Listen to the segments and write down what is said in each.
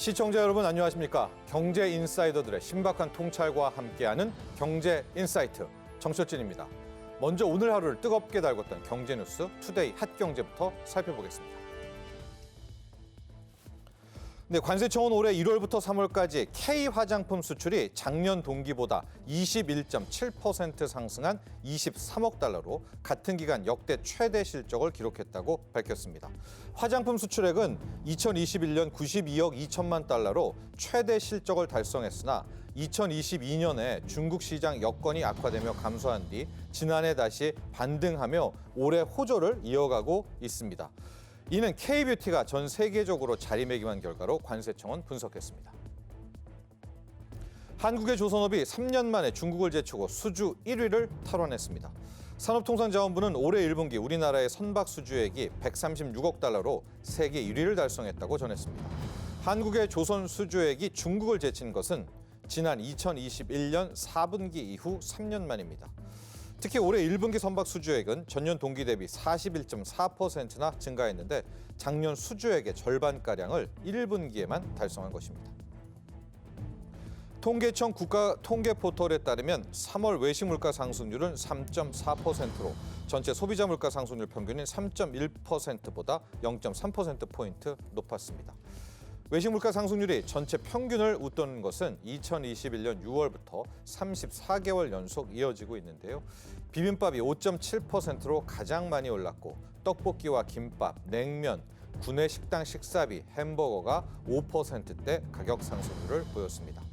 시청자 여러분 안녕하십니까? 경제 인사이더들의 신박한 통찰과 함께하는 경제 인사이트 정철진입니다. 먼저 오늘 하루를 뜨겁게 달궜던 경제 뉴스 투데이 핫경제부터 살펴보겠습니다. 네, 관세청은 올해 1월부터 3월까지 K 화장품 수출이 작년 동기보다 21.7% 상승한 23억 달러로 같은 기간 역대 최대 실적을 기록했다고 밝혔습니다. 화장품 수출액은 2021년 92억 2천만 달러로 최대 실적을 달성했으나 2022년에 중국 시장 여건이 악화되며 감소한 뒤 지난해 다시 반등하며 올해 호조를 이어가고 있습니다. 이는 K뷰티가 전 세계적으로 자리매김한 결과로 관세청은 분석했습니다. 한국의 조선업이 3년 만에 중국을 제치고 수주 1위를 탈환했습니다. 산업통상자원부는 올해 1분기 우리나라의 선박 수주액이 136억 달러로 세계 1위를 달성했다고 전했습니다. 한국의 조선 수주액이 중국을 제친 것은 지난 2021년 4분기 이후 3년 만입니다. 특히 올해 1분기 선박 수주액은 전년 동기 대비 41.4%나 증가했는데 작년 수주액의 절반가량을 1분기에만 달성한 것입니다. 통계청 국가통계포털에 따르면 3월 외식 물가 상승률은 3.4%로 전체 소비자 물가 상승률 평균인 3.1%보다 0.3%포인트 높았습니다. 외식 물가 상승률이 전체 평균을 웃도는 것은 2021년 6월부터 34개월 연속 이어지고 있는데요. 비빔밥이 5.7%로 가장 많이 올랐고 떡볶이와 김밥, 냉면, 구내 식당 식사비, 햄버거가 5%대 가격 상승률을 보였습니다.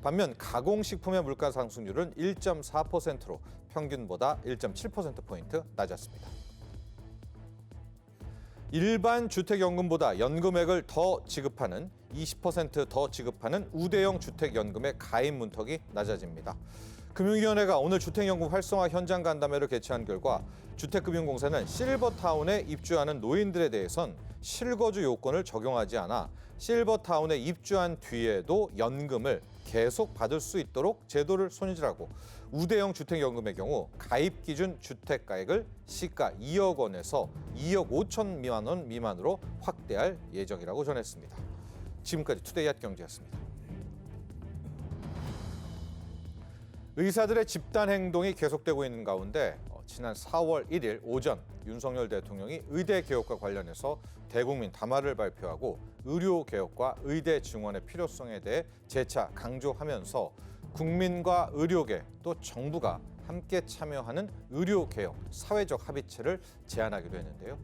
반면 가공식품의 물가 상승률은 1.4%로 평균보다 1.7%포인트 낮았습니다. 일반 주택연금보다 연금액을 더 지급하는 20% 더 지급하는 우대형 주택연금의 가입 문턱이 낮아집니다. 금융위원회가 오늘 주택연금 활성화 현장 간담회를 개최한 결과 주택금융공사는 실버타운에 입주하는 노인들에 대해선 실거주 요건을 적용하지 않아 실버타운에 입주한 뒤에도 연금을 계속 받을 수 있도록 제도를 손질하고 우대형 주택연금의 경우 가입 기준 주택가액을 시가 2억 원에서 2억 5천만 원 미만으로 확대할 예정이라고 전했습니다. 지금까지 투데이 핫경제였습니다. 의사들의 집단 행동이 계속되고 있는 가운데 지난 4월 1일 오전 윤석열 대통령이 의대 개혁과 관련해서 대국민 담화를 발표하고 의료 개혁과 의대 증원의 필요성에 대해 재차 강조하면서 국민과 의료계 또 정부가 함께 참여하는 의료 개혁 사회적 합의체를 제안하기도 했는데요.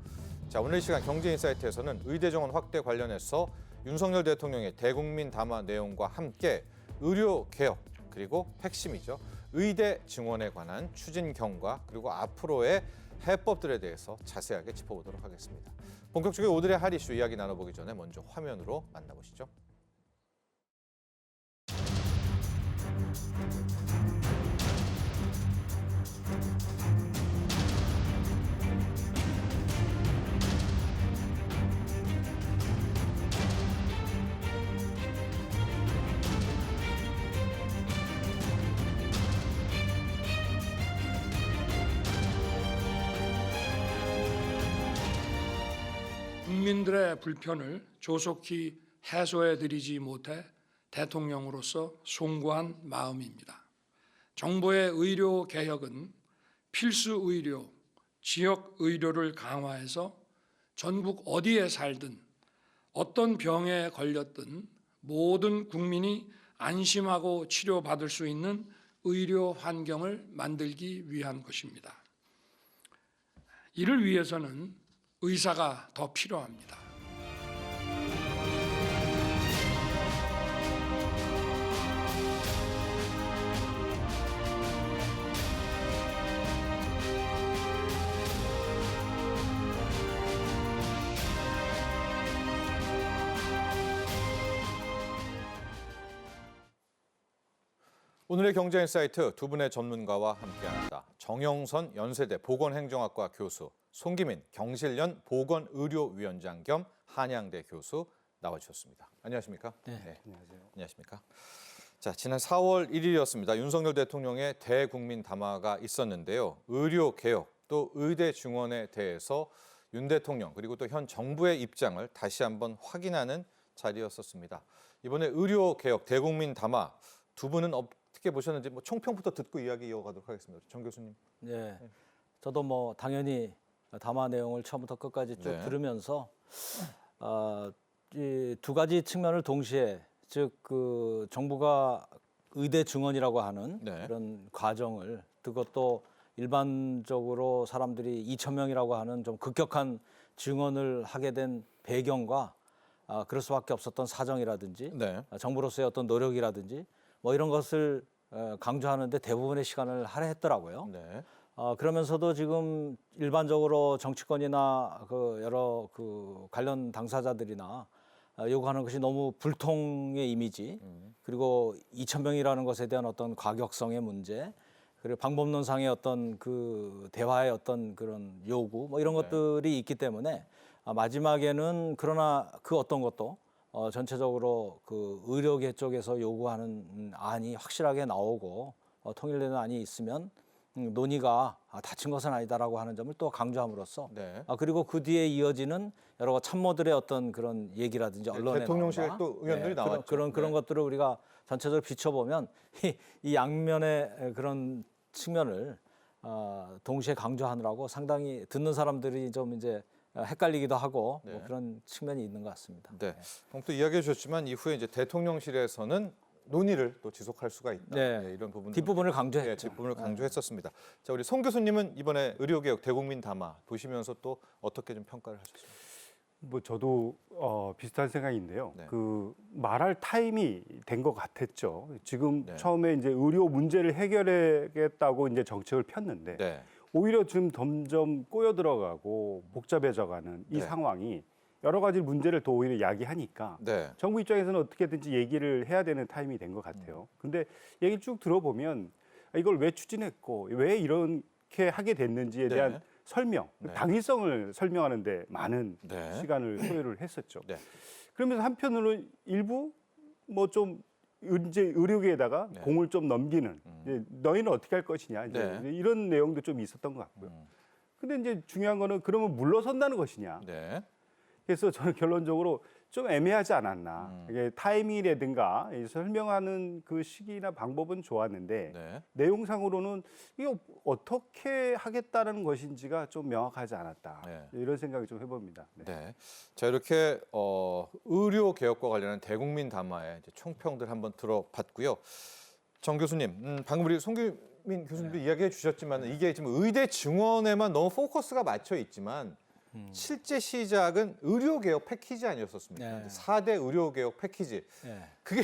자, 오늘 이 시간 경제인사이트에서는 의대 정원 확대 관련해서 윤석열 대통령의 대국민 담화 내용과 함께 의료 개혁 그리고 핵심이죠. 의대 증원에 관한 추진경과 그리고 앞으로의 해법들에 대해서 자세하게 짚어보도록 하겠습니다. 본격적인 오늘의 핫 이슈 이야기 나눠보기 전에 먼저 화면으로 만나보시죠. 국민들의 불편을 조속히 해소해드리지 못해 대통령으로서 송구한 마음입니다. 정부의 의료 개혁은 필수 의료, 지역 의료를 강화해서 전국 어디에 살든 어떤 병에 걸렸든 모든 국민이 안심하고 치료받을 수 있는 의료 환경을 만들기 위한 것입니다. 이를 위해서는 의사가 더 필요합니다. 오늘의 경제인사이트 두 분의 전문가와 함께합니다. 정영선 연세대 보건행정학과 교수, 송기민 경실련 보건의료위원장 겸 한양대 교수 나와주셨습니다. 안녕하십니까? 네, 안녕하세요. 안녕하십니까? 자, 지난 4월 1일이었습니다. 윤석열 대통령의 대국민 담화가 있었는데요. 의료 개혁 또 의대 증원에 대해서 윤 대통령 그리고 또 현 정부의 입장을 다시 한번 확인하는 자리였었습니다. 이번에 의료 개혁 대국민 담화 두 분은 어떻게 보셨는지 뭐 총평부터 듣고 이야기 이어가도록 하겠습니다. 정 교수님. 네, 저도 뭐 당연히 담화 내용을 처음부터 끝까지 쭉 네. 들으면서 이 두 가지 측면을 동시에 즉 그 정부가 의대 증원이라고 하는 네. 그런 과정을 그것도 일반적으로 사람들이 2천 명이라고 하는 좀 급격한 증원을 하게 된 배경과 그럴 수밖에 없었던 사정이라든지 네. 정부로서의 어떤 노력이라든지 뭐 이런 것을 강조하는데 대부분의 시간을 할애했더라고요. 네. 그러면서도 지금 일반적으로 정치권이나 그 여러 그 관련 당사자들이나 요구하는 것이 너무 불통의 이미지, 그리고 2천 명이라는 것에 대한 어떤 과격성의 문제, 그리고 방법론상의 어떤 그 대화의 어떤 그런 요구, 뭐 이런 네. 것들이 있기 때문에 마지막에는 그러나 그 어떤 것도 전체적으로 그 의료계 쪽에서 요구하는 안이 확실하게 나오고 통일되는 안이 있으면 논의가 다친 것은 아니다라고 하는 점을 또 강조함으로써 네. 그리고 그 뒤에 이어지는 여러 참모들의 어떤 그런 얘기라든지 언론에 대통령실 나온다. 또 의원들이 나왔죠. 그런 네. 것들을 우리가 전체적으로 비춰보면 이 양면의 그런 측면을 동시에 강조하느라고 상당히 듣는 사람들이 좀 이제 헷갈리기도 하고 네. 뭐 그런 측면이 있는 것 같습니다. 네. 그럼 또 이야기해 주셨지만 이후에 이제 대통령실에서는 논의를 또 지속할 수가 있다. 네. 네, 이런 부분 뒷부분을 강조했죠. 뒷부분을 강조했었습니다. 자, 우리 송 교수님은 이번에 의료개혁 대국민 담화 보시면서 또 어떻게 좀 평가를 하셨습니까? 뭐 저도 비슷한 생각인데요. 네. 그 말할 타임이 된 것 같았죠. 지금 네. 처음에 이제 의료 문제를 해결하겠다고 이제 정책을 폈는데 네. 오히려 지금 점점 꼬여 들어가고 복잡해져가는 이 네. 상황이 여러 가지 문제를 더 오히려 야기하니까 네. 정부 입장에서는 어떻게든지 얘기를 해야 되는 타임이 된 것 같아요. 근데 얘기 쭉 들어보면 이걸 왜 추진했고 왜 이렇게 하게 됐는지에 네. 대한 설명, 네. 당위성을 설명하는데 많은 네. 시간을 소요를 했었죠. 네. 그러면서 한편으로는 일부 뭐 좀 이제 의료계에다가 네. 공을 좀 넘기는 이제 너희는 어떻게 할 것이냐 이제 네. 이런 내용도 좀 있었던 것 같고요. 근데 이제 중요한 거는 그러면 물러선다는 것이냐. 네. 그래서 저는 결론적으로 좀 애매하지 않았나. 이게 타이밍이라든가 이 설명하는 그 시기나 방법은 좋았는데 네. 내용상으로는 이거 어떻게 하겠다는 것인지가 좀 명확하지 않았다. 네. 이런 생각이 좀 해봅니다. 네. 네. 자, 이렇게 의료 개혁과 관련한 대국민 담화의 이제 총평들 한번 들어봤고요. 정 교수님, 방금 우리 송규민 교수님도 이야기해 주셨지만 이게 지금 의대 증원에만 너무 포커스가 맞춰 있지만 실제 시작은 의료 개혁 패키지 아니었었습니까? 네. 4대 의료 개혁 패키지. 네. 그게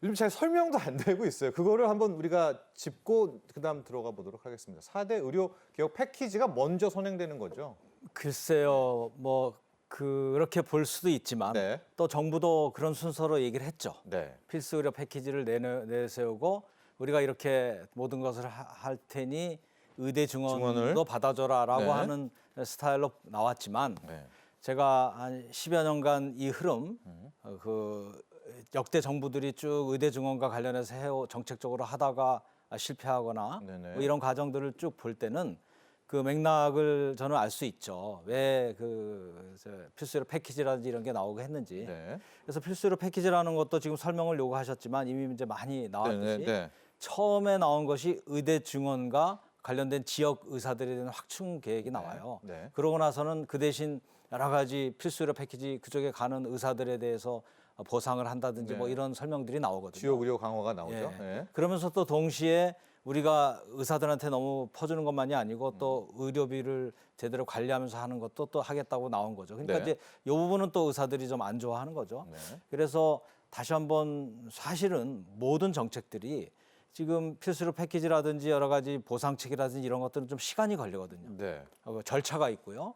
요즘 잘 설명도 안 되고 있어요. 그거를 한번 우리가 짚고 그다음 들어가 보도록 하겠습니다. 4대 의료 개혁 패키지가 먼저 선행되는 거죠. 글쎄요, 뭐 그렇게 볼 수도 있지만 네. 또 정부도 그런 순서로 얘기를 했죠. 네. 필수 의료 패키지를 내세우고 우리가 이렇게 모든 것을 할 테니 의대 증원을? 증원도 받아줘라라고 네. 하는 스타일로 나왔지만 네. 제가 한 10여 년간 이 흐름 그 역대 정부들이 쭉 의대 증원과 관련해서 정책적으로 하다가 실패하거나 네네. 뭐 이런 과정들을 쭉 볼 때는 그 맥락을 저는 알 수 있죠. 왜 그 필수의료 패키지라든지 이런 게 나오게 했는지. 네. 그래서 필수의료 패키지라는 것도 지금 설명을 요구하셨지만 이미 이제 많이 나왔듯이 네. 네. 처음에 나온 것이 의대 증원과 관련된 지역 의사들에 대한 확충 계획이 나와요. 네. 그러고 나서는 그 대신 여러 가지 필수의료 패키지 그쪽에 가는 의사들에 대해서 보상을 한다든지 네. 뭐 이런 설명들이 나오거든요. 지역 의료 강화가 나오죠. 예. 네. 그러면서 또 동시에 우리가 의사들한테 너무 퍼주는 것만이 아니고 또 의료비를 제대로 관리하면서 하는 것도 또 하겠다고 나온 거죠. 그러니까 네. 이제 이 부분은 또 의사들이 좀 안 좋아하는 거죠. 네. 그래서 다시 한번 사실은 모든 정책들이 지금 필수료 패키지라든지 여러 가지 보상책이라든지 이런 것들은 좀 시간이 걸리거든요. 네. 절차가 있고요.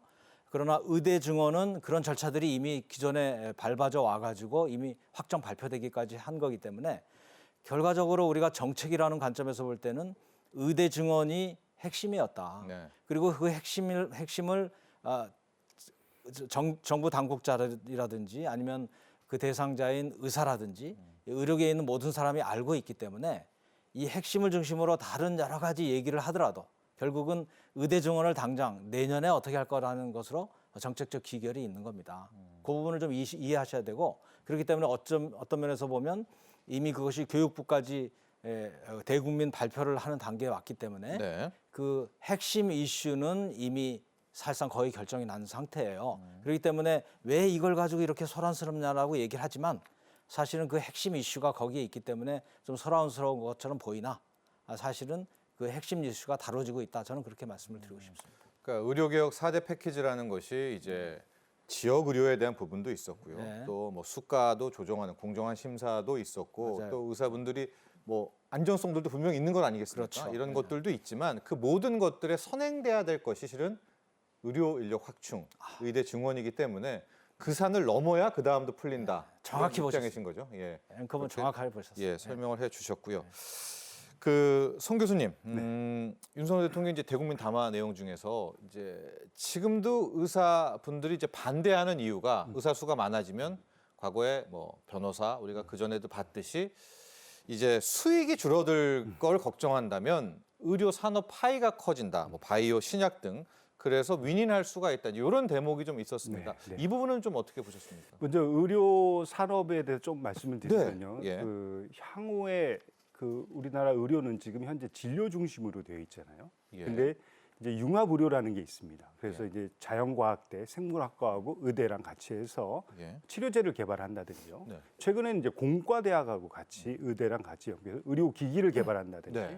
그러나 의대 증원은 그런 절차들이 이미 기존에 밟아져 와가지고 이미 확정 발표되기까지 한 거기 때문에 결과적으로 우리가 정책이라는 관점에서 볼 때는 의대 증원이 핵심이었다. 네. 그리고 그 핵심을 정부 당국자라든지 아니면 그 대상자인 의사라든지 의료계에 있는 모든 사람이 알고 있기 때문에 이 핵심을 중심으로 다른 여러 가지 얘기를 하더라도 결국은 의대 증원을 당장 내년에 어떻게 할 거라는 것으로 정책적 기결이 있는 겁니다. 그 부분을 좀 이해하셔야 되고 그렇기 때문에 어떤 면에서 보면 이미 그것이 교육부까지 대국민 발표를 하는 단계에 왔기 때문에 네. 그 핵심 이슈는 이미 사실상 거의 결정이 난 상태예요. 그렇기 때문에 왜 이걸 가지고 이렇게 소란스럽냐라고 얘기를 하지만 사실은 그 핵심 이슈가 거기에 있기 때문에 좀 소란스러운 것처럼 보이나 사실은 그 핵심 이슈가 다뤄지고 있다. 저는 그렇게 말씀을 드리고 싶습니다. 그러니까 의료개혁 4대 패키지라는 것이 이제 지역 의료에 대한 부분도 있었고요. 네. 또 뭐 수가도 조정하는 공정한 심사도 있었고 맞아요. 또 의사분들이 뭐 안전성들도 분명히 있는 건 아니겠습니까? 그렇죠. 이런 네. 것들도 있지만 그 모든 것들에 선행돼야 될 것이 실은 의료 인력 확충, 의대 증원이기 때문에 그 산을 넘어야 그 다음도 풀린다. 정확히 이런 입장이신 거죠? 예. 앵커분 그렇게, 정확하게 보셨어요. 예, 설명을 해주셨고요. 그 송 교수님, 윤석열 대통령이 이제 대국민 담화 내용 중에서 이제 지금도 의사분들이 이제 반대하는 이유가 의사 수가 많아지면 과거에 뭐 변호사 우리가 그 전에도 봤듯이 이제 수익이 줄어들 걸 걱정한다면 의료 산업 파이가 커진다, 뭐 바이오 신약 등. 그래서 윈윈할 수가 있다. 이런 대목이 좀 있었습니다. 네, 네. 이 부분은 좀 어떻게 보셨습니까? 먼저 의료 산업에 대해서 좀 말씀을 드리면요. 네, 예. 그 향후에 그 우리나라 의료는 지금 현재 진료 중심으로 되어 있잖아요. 예. 근데 이제 융합 의료라는 게 있습니다. 그래서 예. 이제 자연과학대, 생물학과하고 의대랑 같이 해서 예. 치료제를 개발한다든지요. 네. 최근에는 이제 공과대학하고 같이 의대랑 같이 연계해서 의료기기를 개발한다든지 네.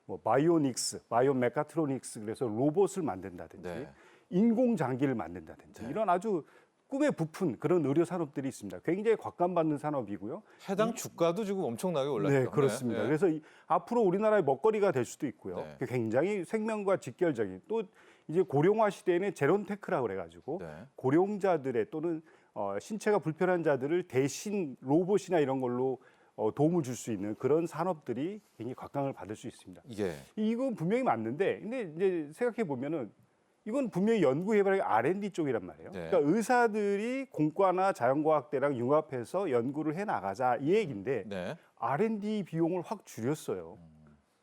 뭐 바이오닉스, 바이오메카트로닉스 그래서 로봇을 만든다든지 네. 인공장기를 만든다든지 네. 이런 아주 꿈에 부푼 그런 의료 산업들이 있습니다. 굉장히 곽감받는 산업이고요. 해당 주가도 지금 엄청나게 올랐죠. 네, 그렇습니다. 네. 그래서 앞으로 우리나라의 먹거리가 될 수도 있고요. 네. 굉장히 생명과 직결적인 또 이제 고령화 시대에는 제론테크라고 그래가지고 네. 고령자들의 또는 신체가 불편한 자들을 대신 로봇이나 이런 걸로 도움을 줄 수 있는 그런 산업들이 굉장히 곽강을 받을 수 있습니다. 예. 이건 분명히 맞는데, 근데 이제 생각해 보면은 이건 분명히 연구개발의 R&D 쪽이란 말이에요. 네. 그러니까 의사들이 공과나 자연과학대랑 융합해서 연구를 해 나가자 이 얘기인데 네. R&D 비용을 확 줄였어요.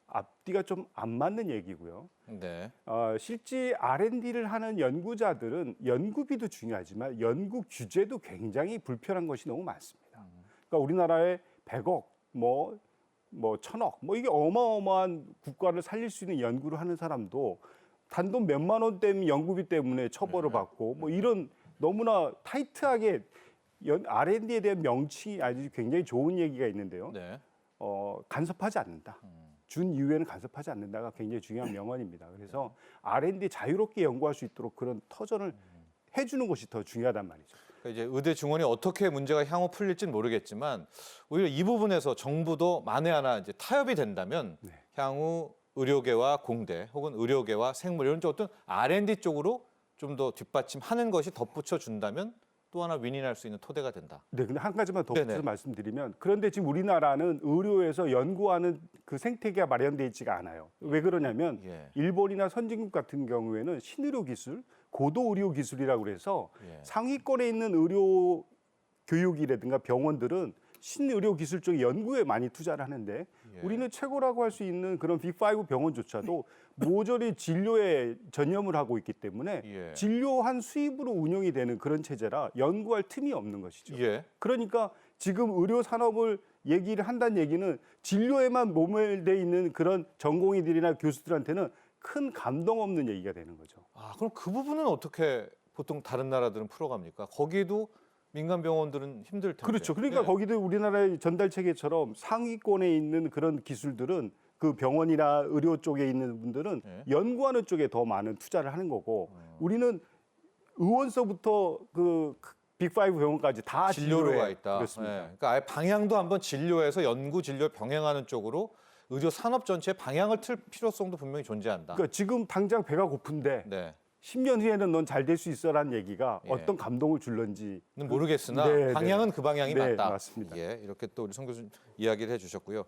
앞뒤가 좀 안 맞는 얘기고요. 네. 실제 R&D를 하는 연구자들은 연구비도 중요하지만 연구 규제도 굉장히 불편한 것이 너무 많습니다. 그러니까 우리나라에 100억, 뭐 1000억, 뭐 이게 어마어마한 국가를 살릴 수 있는 연구를 하는 사람도 단돈 몇만 원 때문에 연구비 때문에 처벌을 받고 뭐 이런 너무나 타이트하게 R&D에 대한 명칭이 아주 굉장히 좋은 얘기가 있는데요. 네. 간섭하지 않는다. 준 이후에는 간섭하지 않는다가 굉장히 중요한 명언입니다. 그래서 R&D 자유롭게 연구할 수 있도록 그런 터전을 해주는 것이 더 중요하단 말이죠. 그러니까 이제 의대 증원이 어떻게 문제가 향후 풀릴지는 모르겠지만 오히려 이 부분에서 정부도 만에 하나 이제 타협이 된다면 네. 향후 의료계와 공대 혹은 의료계와 생물 이런 쪽 어떤 R&D 쪽으로 좀 더 뒷받침하는 것이 덧붙여 준다면 또 하나 윈윈할 수 있는 토대가 된다. 네, 근데 한 가지만 더 네네. 붙여서 말씀드리면 그런데 지금 우리나라는 의료에서 연구하는 그 생태계가 마련돼 있지가 않아요. 왜 그러냐면 예. 일본이나 선진국 같은 경우에는 신의료 기술, 고도 의료 기술이라고 그래서 예. 상위권에 있는 의료 교육이라든가 병원들은 신의료 기술 쪽 연구에 많이 투자를 하는데 예. 우리는 최고라고 할 수 있는 그런 빅5 병원조차도 모조리 진료에 전념을 하고 있기 때문에 예. 진료한 수입으로 운영이 되는 그런 체제라 연구할 틈이 없는 것이죠. 예. 그러니까 지금 의료 산업을 얘기를 한다는 얘기는 진료에만 모멸돼 있는 그런 전공의들이나 교수들한테는 큰 감동 없는 얘기가 되는 거죠. 아, 그럼 그 부분은 어떻게 보통 다른 나라들은 풀어갑니까? 거기도 민간 병원들은 힘들 텐데. 그렇죠. 그러니까 네. 거기도 우리나라의 전달 체계처럼 상위권에 있는 그런 기술들은 그 병원이나 의료 쪽에 있는 분들은 네. 연구하는 쪽에 더 많은 투자를 하는 거고 우리는 의원서부터 그 빅5 병원까지 다 진료로 진료에 가 있다. 그렇습니다. 네. 그러니까 아예 방향도 한번 진료에서 연구 진료 병행하는 쪽으로 의료 산업 전체의 방향을 틀 필요성도 분명히 존재한다. 그러니까 지금 당장 배가 고픈데 네. 10년 후에는 넌 잘 될 수 있어라는 얘기가 예. 어떤 감동을 줄런지 는 모르겠으나 네, 방향은 네. 그 방향이 네, 맞다. 맞습니다. 예, 이렇게 또 우리 송 교수님 이야기를 해주셨고요.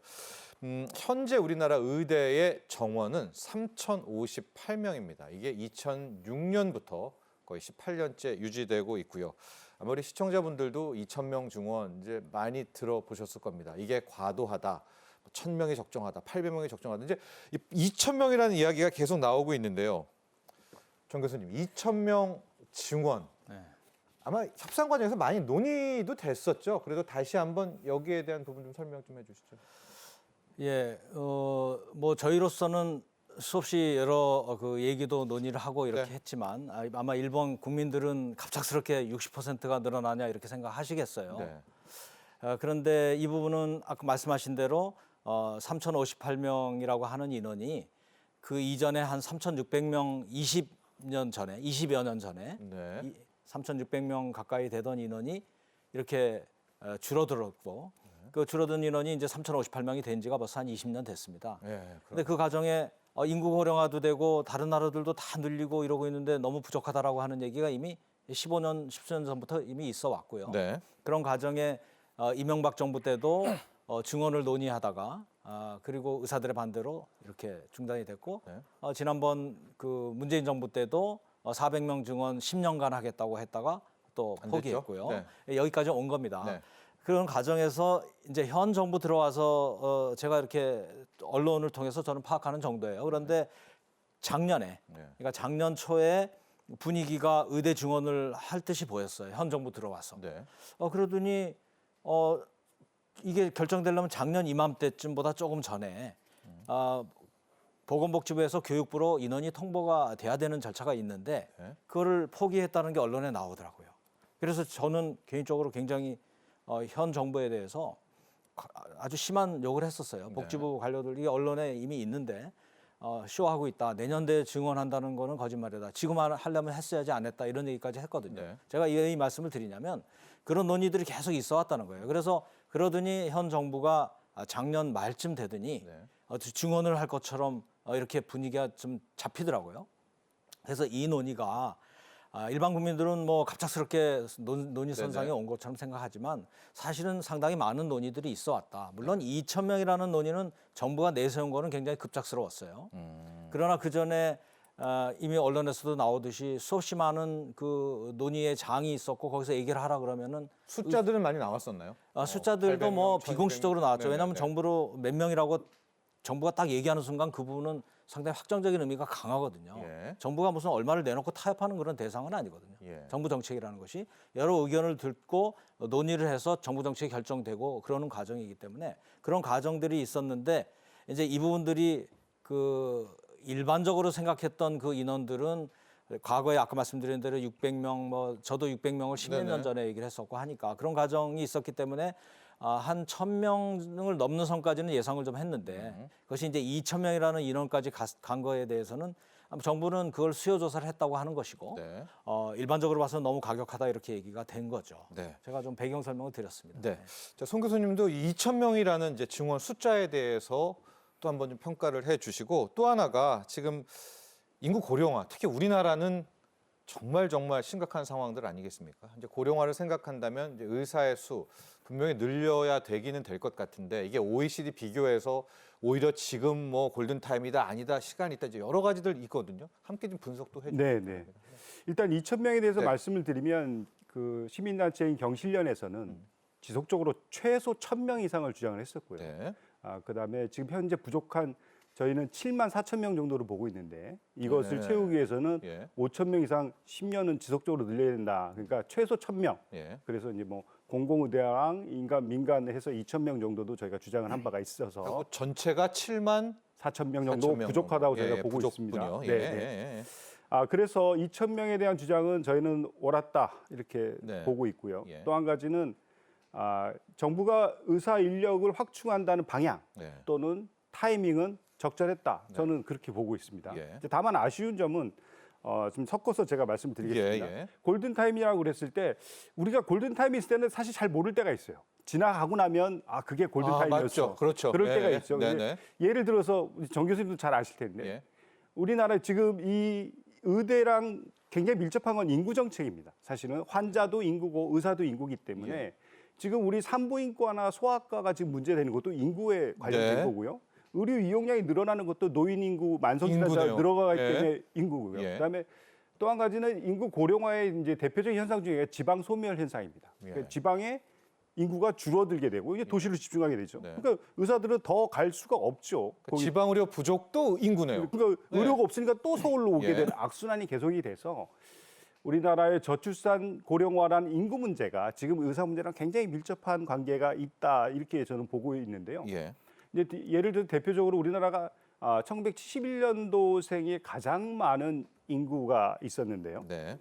현재 우리나라 의대의 정원은 3,058명입니다. 이게 2006년부터 거의 18년째 유지되고 있고요. 아마 우리 시청자분들도 2,000명 중원 이제 많이 들어보셨을 겁니다. 이게 과도하다. 1,000명이 적정하다, 800명이 적정하다. 이제 2,000명이라는 이야기가 계속 나오고 있는데요. 정 교수님, 2,000명 증원 아마 협상 과정에서 많이 논의도 됐었죠. 그래도 다시 한번 여기에 대한 부분 좀 설명 좀 해주시죠. 예, 뭐 저희로서는 수없이 여러 그 얘기도 논의를 하고 이렇게 네. 했지만 아마 일본 국민들은 갑작스럽게 60%가 늘어나냐 이렇게 생각하시겠어요. 네. 그런데 이 부분은 아까 말씀하신 대로 3,058명이라고 하는 인원이 그 이전에 한 3,600명 20여 년 전에 네. 3,600명 가까이 되던 인원이 이렇게 줄어들었고 그 줄어든 인원이 이제 3,058명이 된 지가 벌써 한 20년 됐습니다. 네. 근데 그 과정에 인구 고령화도 되고 다른 나라들도 다 늘리고 이러고 있는데 너무 부족하다라고 하는 얘기가 이미 15년, 10년 전부터 이미 있어 왔고요. 네. 그런 과정에 이명박 정부 때도 증원을 논의하다가 그리고 의사들의 반대로 이렇게 중단이 됐고 네. 지난번 그 문재인 정부 때도 400명 증원 10년간 하겠다고 했다가 또 안 포기했고요. 됐죠? 여기까지 온 겁니다. 네. 그런 과정에서 이제 현 정부 들어와서 제가 이렇게 언론을 통해서 저는 파악하는 정도예요. 그런데 작년에, 네. 그러니까 작년 초에 분위기가 의대 증원을 할 듯이 보였어요. 현 정부 들어와서. 네. 그러더니 이게 결정되려면 작년 이맘때쯤보다 조금 전에 보건복지부에서 교육부로 인원이 통보가 돼야 되는 절차가 있는데 네. 그거를 포기했다는 게 언론에 나오더라고요. 그래서 저는 개인적으로 굉장히 현 정부에 대해서 아주 심한 욕을 했었어요. 복지부 관료들이 언론에 이미 있는데 쇼하고 있다. 내년대에 증원한다는 거는 거짓말이다. 지금 하려면 했어야지 안 했다. 이런 얘기까지 했거든요. 네. 제가 이 말씀을 드리냐면 그런 논의들이 계속 있어 왔다는 거예요. 그래서 그러더니 현 정부가 작년 말쯤 되더니 네. 증원을 할 것처럼 이렇게 분위기가 좀 잡히더라고요. 그래서 이 논의가 일반 국민들은 뭐 갑작스럽게 논의 선상에 온 것처럼 생각하지만 사실은 상당히 많은 논의들이 있어 왔다. 물론 2,000명이라는 논의는 정부가 내세운 거는 굉장히 급작스러웠어요. 그러나 그 전에 이미 언론에서도 나오듯이 수없이 많은 그 논의의 장이 있었고 거기서 얘기를 하라 그러면은 숫자들은 많이 나왔었나요? 숫자들도 800명, 뭐 1,200명. 비공식적으로 나왔죠. 왜냐하면 네네네. 정부로 몇 명이라고 정부가 딱 얘기하는 순간 그 부분은 상당히 확정적인 의미가 강하거든요. 예. 정부가 무슨 얼마를 내놓고 타협하는 그런 대상은 아니거든요. 예. 정부 정책이라는 것이 여러 의견을 듣고 논의를 해서 정부 정책이 결정되고 그러는 과정이기 때문에 그런 과정들이 있었는데 이제 이 부분들이 그 일반적으로 생각했던 그 인원들은 과거에 아까 말씀드린 대로 600명 뭐 저도 600명을 10몇 년 네네. 전에 얘기를 했었고 하니까 그런 과정이 있었기 때문에 한 1,000명을 넘는 선까지는 예상을 좀 했는데 그것이 이제 2,000명이라는 인원까지 간 거에 대해서는 정부는 그걸 수요 조사를 했다고 하는 것이고 네. 일반적으로 봐서 너무 과격하다 이렇게 얘기가 된 거죠. 네. 제가 좀 배경 설명을 드렸습니다. 네. 자, 송 교수님도 2,000명이라는 이제 증원 숫자에 대해서 또 한번 좀 평가를 해 주시고 또 하나가 지금 인구 고령화, 특히 우리나라는 정말 심각한 상황들 아니겠습니까? 이제 고령화를 생각한다면 이제 의사의 수 분명히 늘려야 되기는 될 것 같은데 이게 OECD 비교해서 오히려 지금 뭐 골든 타임이다 아니다 시간이 있다 이제 여러 가지들 있거든요. 함께 좀 분석도 해 주시죠. 네, 네. 일단 2,000명에 대해서 네. 말씀을 드리면 그 시민단체인 경실련에서는 지속적으로 최소 1,000명 이상을 주장을 했었고요. 네. 그다음에 지금 현재 부족한 저희는 7만 4천 명 정도로 보고 있는데 이것을 네. 채우기 위해서는 예. 5천 명 이상 10년은 지속적으로 늘려야 된다. 그러니까 최소 1,000명. 예. 그래서 이제 뭐 공공의대랑 민간에 해서 2,000명 정도도 저희가 주장을 한 바가 있어서 그리고 전체가 7만 4천 명 정도 4천 명 부족하다고 정도. 저희가 보고 있습니다. 부족군요. 네, 예. 네. 예. 그래서 2,000명에 대한 주장은 저희는 옳았다 이렇게 네. 보고 있고요. 예. 또 한 가지는 정부가 의사 인력을 확충한다는 방향 네. 또는 타이밍은 적절했다. 저는 그렇게 보고 있습니다. 예. 이제 다만 아쉬운 점은 좀 섞어서 제가 말씀드리겠습니다. 예, 예. 골든 타임이라고 그랬을 때 우리가 골든 타임이 있을 때는 사실 잘 모를 때가 있어요. 지나가고 나면 그게 골든 타임이었어. 맞죠. 그렇죠. 그럴 예, 때가 예. 있죠. 네네. 근데 예를 들어서 우리 정 교수님도 잘 아실 텐데 예. 우리나라 지금 이 의대랑 굉장히 밀접한 건 인구 정책입니다. 사실은 환자도 인구고 의사도 인구기 때문에 예. 지금 우리 산부인과나 소아과가 지금 문제되는 것도 인구에 관련된 네. 거고요. 의료 이용량이 늘어나는 것도 노인 인구, 만성 질환자 인구네요. 늘어가기 예. 때문에 인구고요. 예. 그다음에 또 한 가지는 인구 고령화의 이제 대표적인 현상 중에 지방 소멸 현상입니다. 예. 그러니까 지방에 인구가 줄어들게 되고 이제 도시로 집중하게 되죠. 네. 그러니까 의사들은 더 갈 수가 없죠. 거기 지방 의료 부족도 인구네요. 그러니까 네. 의료가 없으니까 또 서울로 오게 예. 되는 악순환이 계속이 돼서 우리나라의 저출산 고령화라는 인구 문제가 지금 의사 문제랑 굉장히 밀접한 관계가 있다 이렇게 저는 보고 있는데요. 예. 이제 예를 들어 대표적으로 우리나라가 1971년도생이 가장 많은 인구가 있었는데요. 네.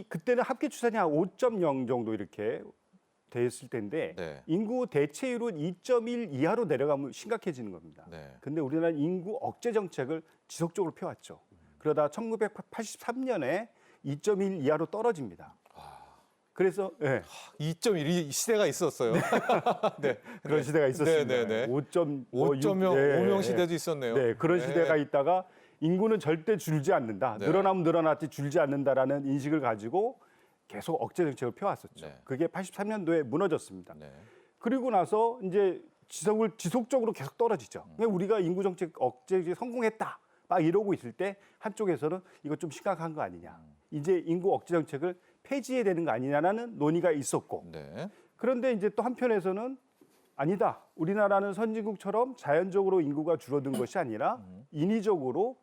그때는 합계 출산이 한 5.0 정도 이렇게 됐을 텐데 네. 인구 대체율은 2.1 이하로 내려가면 심각해지는 겁니다. 네. 근데 우리나라는 인구 억제 정책을 지속적으로 펴왔죠. 그러다 1983년에 2.1 이하로 떨어집니다. 그래서 2.1이 시대가 있었어요. 네. 그런 시대가 있었습니다. 네, 네, 네. 5.0, 5.0 시대도 있었네요. 네, 그런 네. 시대가 있다가 인구는 절대 줄지 않는다. 네. 늘어나면 늘어났지 줄지 않는다라는 인식을 가지고 계속 억제 정책을 펴왔었죠. 네. 그게 83년도에 무너졌습니다. 네. 그리고 나서 이제 지속적으로 계속 떨어지죠. 그러니까 우리가 인구 정책 억제에 성공했다. 막 이러고 있을 때 한쪽에서는 이거 좀 심각한 거 아니냐. 이제 인구 억제 정책을 폐지해야 되는 거 아니냐라는 논의가 있었고. 네. 그런데 이제 또 한편에서는 아니다. 우리나라는 선진국처럼 자연적으로 인구가 줄어든 것이 아니라 인위적으로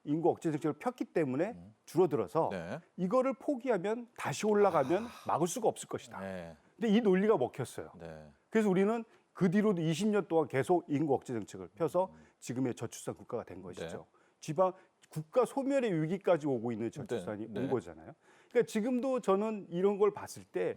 인구 억제 정책을 폈기 때문에 줄어들어서 네. 이거를 포기하면 다시 올라가면 막을 수가 없을 것이다. 네. 근데 이 논리가 먹혔어요. 네. 그래서 우리는 그 뒤로도 20년 동안 계속 인구 억제 정책을 펴서 지금의 저출산 국가가 된 것이죠. 지방 국가 소멸의 위기까지 오고 있는 저출산이 네. 온 거잖아요. 그러니까 지금도 저는 이런 걸 봤을 때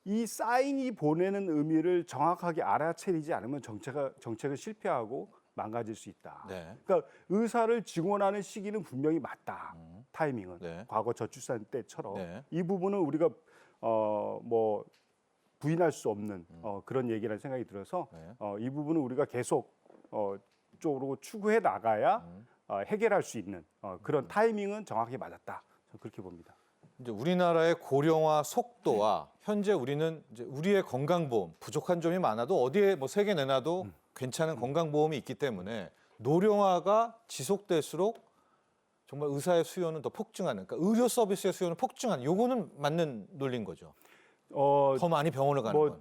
이 사인이 보내는 의미를 정확하게 알아채리지 않으면 정책을 실패하고 망가질 수 있다. 네. 그러니까 의사를 증원하는 시기는 분명히 맞다. 타이밍은 네. 과거 저출산 때처럼 네. 이 부분은 우리가 뭐 부인할 수 없는 그런 얘기라는 생각이 들어서 네. 이 부분은 우리가 계속 쪽으로 추구해 나가야 해결할 수 있는 그런 타이밍은 정확히 맞았다. 저는 그렇게 봅니다. 이제 우리나라의 고령화 속도와 현재 우리는 이제 우리의 건강보험 부족한 점이 많아도 어디에 뭐 세 개 내놔도 괜찮은 건강보험이 있기 때문에 노령화가 지속될수록 정말 의사의 수요는 더 폭증하는, 그러니까 의료 서비스의 수요는 폭증하는. 요거는 맞는 논리인 거죠. 더 많이 병원을 가는 건.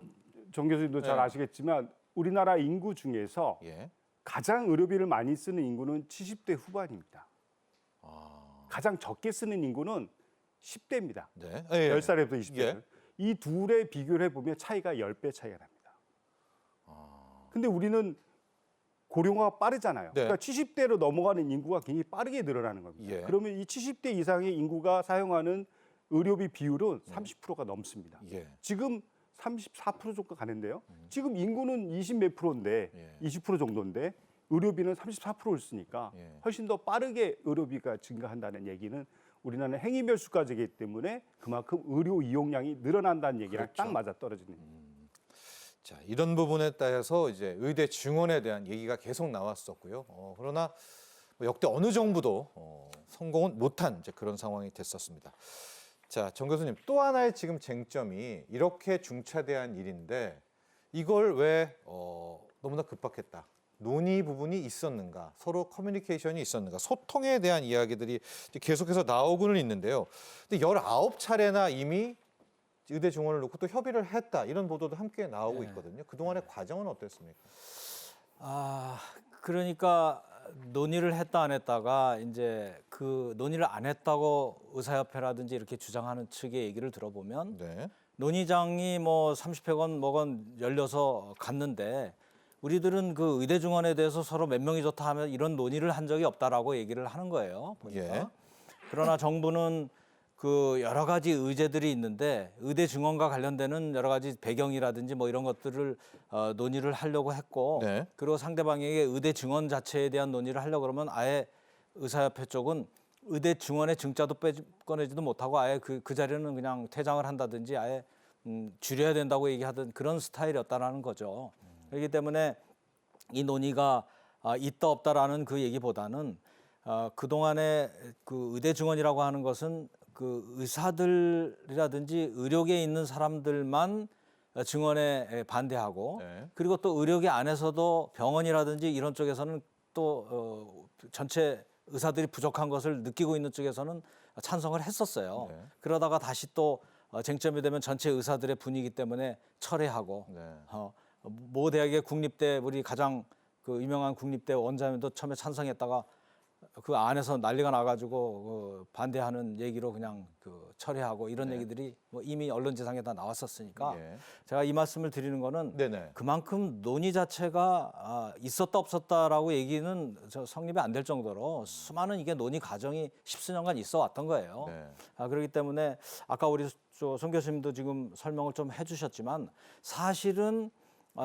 정 교수님도 잘 네. 아시겠지만 우리나라 인구 중에서 예. 가장 의료비를 많이 쓰는 인구는 70대 후반입니다. 가장 적게 쓰는 인구는 10대입니다. 네. 예. 10살에부터 20대. 예. 이 둘의 비교를 해보면 차이가 10배 차이가 납니다. 근데 우리는 고령화가 빠르잖아요. 네. 그러니까 70대로 넘어가는 인구가 굉장히 빠르게 늘어나는 겁니다. 예. 그러면 이 70대 이상의 인구가 사용하는 의료비 비율은 30%가 넘습니다. 예. 지금 34% 정도 가는데요. 지금 인구는 20 몇 프로인데 예. 20% 정도인데 의료비는 34%를 쓰니까 예. 훨씬 더 빠르게 의료비가 증가한다는 얘기는 우리나라는 행위멸수가제이기 때문에 그만큼 의료 이용량이 늘어난다는 얘기랑 그렇죠. 딱 맞아 떨어지는. 자, 이런 부분에 따라서 이제 의대 증원에 대한 얘기가 계속 나왔었고요. 그러나 뭐 역대 어느 정부도 성공은 못한 이제 그런 상황이 됐었습니다. 자, 정 교수님, 또 하나의 지금 쟁점이 이렇게 중차대한 일인데 이걸 왜 너무나 급박했다. 논의 부분이 있었는가, 서로 커뮤니케이션이 있었는가, 소통에 대한 이야기들이 이제 계속해서 나오고는 있는데요. 근데 19차례나 이미 의대 증원을 놓고 또 협의를 했다, 이런 보도도 함께 나오고 있거든요. 그동안의 과정은 어땠습니까? 그러니까 논의를 했다 안 했다가 이제 그 논의를 안 했다고 의사협회라든지 이렇게 주장하는 측의 얘기를 들어보면 네. 논의장이 뭐 30회건 뭐건 열려서 갔는데 우리들은 그 의대 증원에 대해서 서로 몇 명이 좋다 하면 이런 논의를 한 적이 없다라고 얘기를 하는 거예요. 보니까. 예. 그러나 정부는 그 여러 가지 의제들이 있는데 의대 증원과 관련되는 여러 가지 배경이라든지 뭐 이런 것들을 논의를 하려고 했고 네. 그리고 상대방에게 의대 증원 자체에 대한 논의를 하려고 그러면 아예 의사협회 쪽은 의대 증원의 증자도 꺼내지도 못하고 아예 그 자리는 그냥 퇴장을 한다든지 아예 줄여야 된다고 얘기하던 그런 스타일이었다라는 거죠. 그렇기 때문에 이 논의가 있다 없다라는 그 얘기보다는 그동안에 그 의대 증원이라고 하는 것은 그 의사들이라든지 의료계에 있는 사람들만 증원에 반대하고 네. 그리고 또 의료계 안에서도 병원이라든지 이런 쪽에서는 또 전체 의사들이 부족한 것을 느끼고 있는 쪽에서는 찬성을 했었어요. 네. 그러다가 다시 또 쟁점이 되면 전체 의사들의 분위기 때문에 철회하고 네. 모 대학의 국립대 우리 가장 그 유명한 국립대 원장님도 처음에 찬성했다가 그 안에서 난리가 나가지고 반대하는 얘기로 그냥 그 처리하고 이런 네. 얘기들이 뭐 이미 언론지상에 다 나왔었으니까 예. 제가 이 말씀을 드리는 거는 네네. 그만큼 논의 자체가 있었다 없었다라고 얘기는 성립이 안 될 정도로 수많은 이게 논의 과정이 십수년간 있어 왔던 거예요. 네. 그렇기 때문에 아까 우리 송 교수님도 지금 설명을 좀 해주셨지만 사실은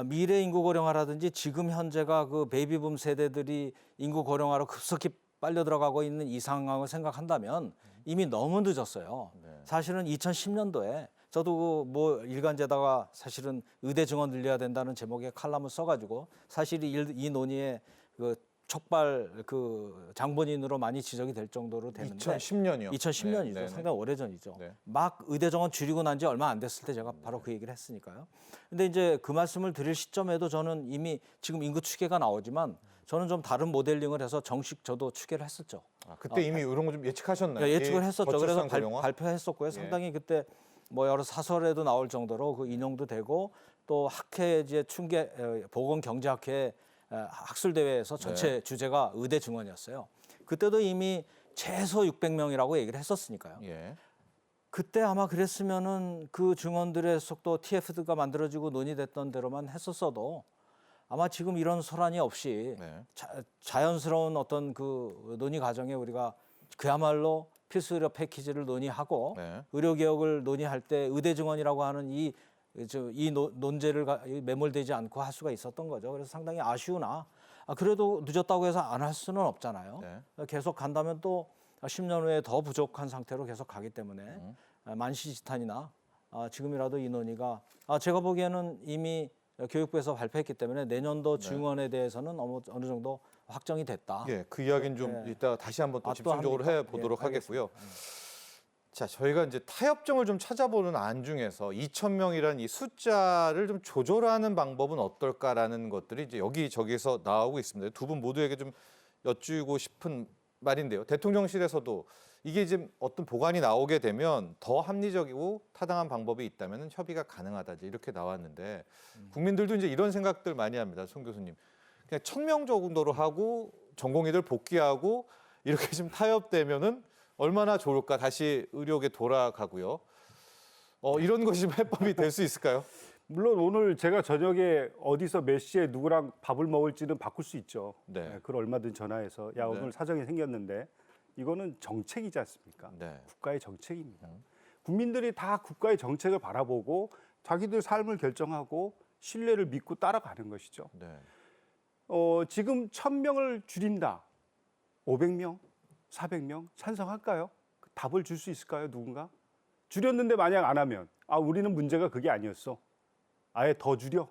미래 인구 고령화라든지 지금 현재가 그 베이비붐 세대들이 인구 고령화로 급속히 빨려 들어가고 있는 이 상황을 생각한다면 이미 너무 늦었어요. 사실은 2010년도에 저도 뭐 일간지에다가 사실은 의대 증원 늘려야 된다는 제목의 칼럼을 써가지고 사실 이 논의에 그 촉발 그 장본인으로 많이 지적이 될 정도로 되는데 2010년이요. 2010년이죠. 상당히 오래전이죠. 네. 막 의대 정원 줄이고 난 지 얼마 안 됐을 때 제가 바로 그 얘기를 했으니까요. 근데 이제 그 말씀을 드릴 시점에도 저는 이미 지금 인구 추계가 나오지만 저는 좀 다른 모델링을 해서 정식 저도 추계를 했었죠. 그때 이미 이런 거 좀 예측하셨나요? 예측을 이 했었죠. 그래서 저출산 고령화? 발표했었고요. 상당히 그때 뭐 여러 사설에도 나올 정도로 그 인용도 되고 또 학회 충계 보건경제학회 학술 대회에서 전체 주제가 의대 증원이었어요. 그때도 이미 최소 600명이라고 얘기를 했었으니까요. 예. 그때 아마 그랬으면은 그 증원들의 속도 TF가 만들어지고 논의됐던 대로만 했었어도 아마 지금 이런 소란이 없이 네. 자연스러운 어떤 그 논의 과정에 우리가 그야말로 필수 의료 패키지를 논의하고 네. 의료 개혁을 논의할 때 의대 증원이라고 하는 이 논제를 매몰되지 않고 할 수가 있었던 거죠. 그래서 상당히 아쉬우나 그래도 늦었다고 해서 안 할 수는 없잖아요. 네. 계속 간다면 또 10년 후에 더 부족한 상태로 계속 가기 때문에 만시지탄이나 지금이라도 이 논의가 제가 보기에는 이미 교육부에서 발표했기 때문에 내년도 증원에 대해서는 어느 정도 확정이 됐다. 예, 그 이야기는 좀 이따 다시 한번 또 또 집중적으로 합니까? 해보도록 예, 하겠고요. 자, 저희가 이제 타협점을 좀 찾아보는 안 중에서 2,000명이라는 이 숫자를 좀 조절하는 방법은 어떨까라는 것들이 이제 여기저기서 나오고 있습니다. 두 분 모두에게 좀 여쭈고 싶은 말인데요. 대통령실에서도 이게 지금 어떤 보관이 나오게 되면 더 합리적이고 타당한 방법이 있다면 협의가 가능하다 이렇게 나왔는데 국민들도 이제 이런 생각들 많이 합니다. 송 교수님. 그냥 1,000명 정도로 하고 전공의들 복귀하고 이렇게 좀 타협되면은 얼마나 좋을까 다시 의료계 돌아가고요. 이런 것이 좀 해법이 될 수 있을까요? 물론 오늘 제가 저녁에 어디서 몇 시에 누구랑 밥을 먹을지는 바꿀 수 있죠. 네. 그걸 얼마든 전화해서 야 오늘 사정이 생겼는데 이거는 정책이지 않습니까? 네. 국가의 정책입니다. 국민들이 다 국가의 정책을 바라보고 자기들 삶을 결정하고 신뢰를 믿고 따라가는 것이죠. 네. 지금 1,000명을 줄인다. 500명, 400명 찬성할까요? 답을 줄 수 있을까요? 누군가? 줄였는데 만약 안 하면 우리는 문제가 그게 아니었어. 아예 더 줄여.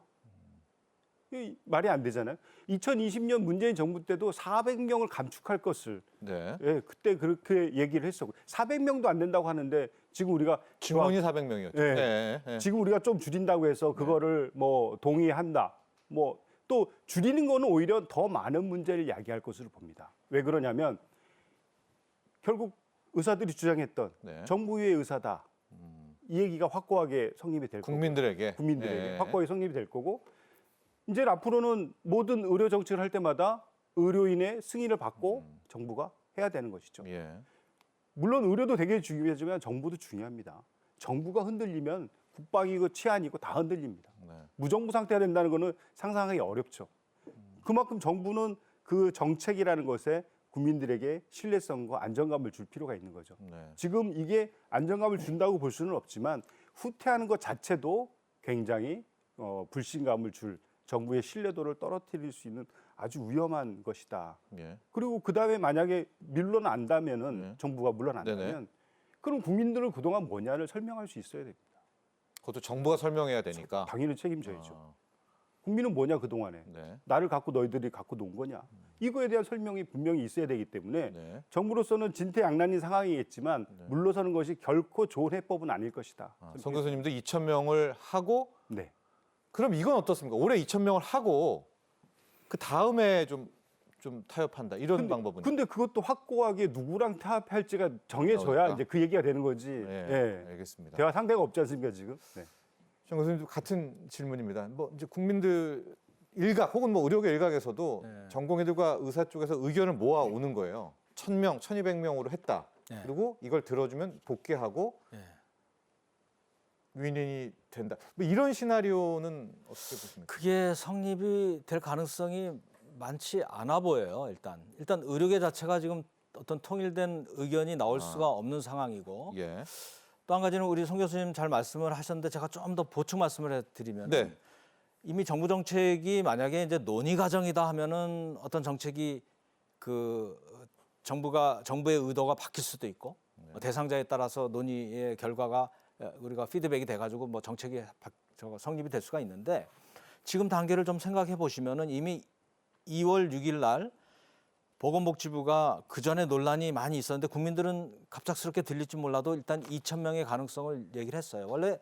이 말이 안 되잖아요. 2020년 문재인 정부 때도 400명을 감축할 것을 네. 그때 그렇게 얘기를 했었고 400명도 안 된다고 하는데 지금 우리가 증원이 400명이었죠. 네. 네. 네. 지금 우리가 좀 줄인다고 해서 그거를 뭐 동의한다. 뭐 또 줄이는 거는 오히려 더 많은 문제를 야기할 것으로 봅니다. 왜 그러냐면 결국 의사들이 주장했던 네. 정부의 의사다. 이 얘기가 확고하게 성립이 될 국민들에게 네. 확고하게 성립이 될 거고 이제 앞으로는 모든 의료 정책을 할 때마다 의료인의 승인을 받고 정부가 해야 되는 것이죠. 예. 물론 의료도 되게 중요하지만 정부도 중요합니다. 정부가 흔들리면 국방이고 치안이고 다 흔들립니다. 네. 무정부 상태가 된다는 거는 상상하기 어렵죠. 그만큼 정부는 그 정책이라는 것에 국민들에게 신뢰성과 안정감을 줄 필요가 있는 거죠. 네. 지금 이게 안정감을 준다고 볼 수는 없지만 후퇴하는 것 자체도 굉장히 불신감을 줄 정부의 신뢰도를 떨어뜨릴 수 있는 아주 위험한 것이다. 예. 그리고 그다음에 만약에 물러난다면은 네. 정부가 물러난다면 네네. 그럼 국민들은 그동안 뭐냐를 설명할 수 있어야 됩니다. 그것도 정부가 설명해야 되니까. 당연히 책임져야죠. 아, 국민은 뭐냐 그동안에. 네. 나를 갖고 너희들이 갖고 논 거냐. 이거에 대한 설명이 분명히 있어야 되기 때문에 네. 정부로서는 진퇴양난인 상황이겠지만 물러서는 것이 결코 좋은 해법은 아닐 것이다. 송 교수님도 2,000명을 하고 네. 그럼 이건 어떻습니까? 올해 2,000명을 하고 그 다음에 좀 타협한다 이런 방법은. 근데 그것도 확고하게 누구랑 타협할지가 정해져야 나올까? 이제 그 얘기가 되는 거지. 네, 예. 알겠습니다. 대화 상대가 없지 않습니까 지금? 네. 송 교수님도 같은 질문입니다. 뭐 이제 국민들 일각 혹은 뭐 의료계 일각에서도 네. 전공의들과 의사 쪽에서 의견을 모아 오는 거예요. 1,000명, 1,200명으로 했다. 네. 그리고 이걸 들어주면 복귀하고 네. 윈윈이 된다. 뭐 이런 시나리오는 어떻게 보십니까? 그게 성립이 될 가능성이 많지 않아 보여요. 일단 의료계 자체가 지금 어떤 통일된 의견이 나올 수가 없는 상황이고 예. 또 한 가지는 우리 송 교수님 잘 말씀을 하셨는데 제가 좀 더 보충 말씀을 해드리면 네. 이미 정부 정책이 만약에 이제 논의 과정이다 하면은 어떤 정책이 그 정부의 의도가 바뀔 수도 있고 대상자에 따라서 논의의 결과가 우리가 피드백이 돼가지고 뭐 정책이 성립이 될 수가 있는데 지금 단계를 좀 생각해 보시면은 이미 2월 6일 날 보건복지부가 그 전에 논란이 많이 있었는데 국민들은 갑작스럽게 들릴지 몰라도 일단 2,000명의 가능성을 얘기를 했어요. 원래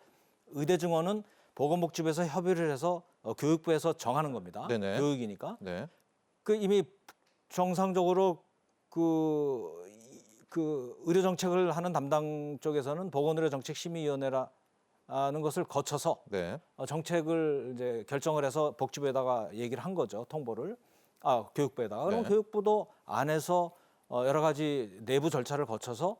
의대 증원은 보건복지부에서 협의를 해서 교육부에서 정하는 겁니다. 네네. 교육이니까. 네. 그 이미 정상적으로 의료 정책을 하는 담당 쪽에서는 보건의료정책심의위원회라는 것을 거쳐서 네. 정책을 이제 결정을 해서 복지부에다가 얘기를 한 거죠. 통보를. 교육부에다가. 그럼 네. 교육부도 안에서 여러 가지 내부 절차를 거쳐서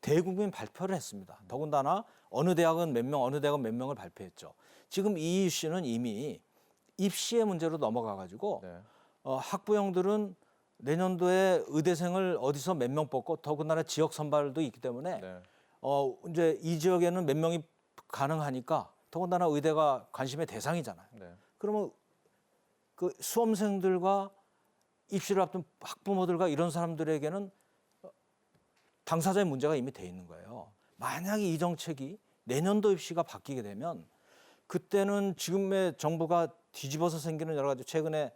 대국민 발표를 했습니다. 더군다나 어느 대학은 몇 명, 어느 대학은 몇 명을 발표했죠. 지금 이 이슈는 이미 입시의 문제로 넘어가가지고 네. 학부형들은 내년도에 의대생을 어디서 몇 명 뽑고 더군다나 지역 선발도 있기 때문에 네. 이제 이 지역에는 몇 명이 가능하니까 더군다나 의대가 관심의 대상이잖아요. 네. 그러면 그 수험생들과 입시를 앞둔 학부모들과 이런 사람들에게는 당사자의 문제가 이미 돼 있는 거예요. 만약에 이 정책이 내년도 입시가 바뀌게 되면 그때는 지금의 정부가 뒤집어서 생기는 여러 가지 최근에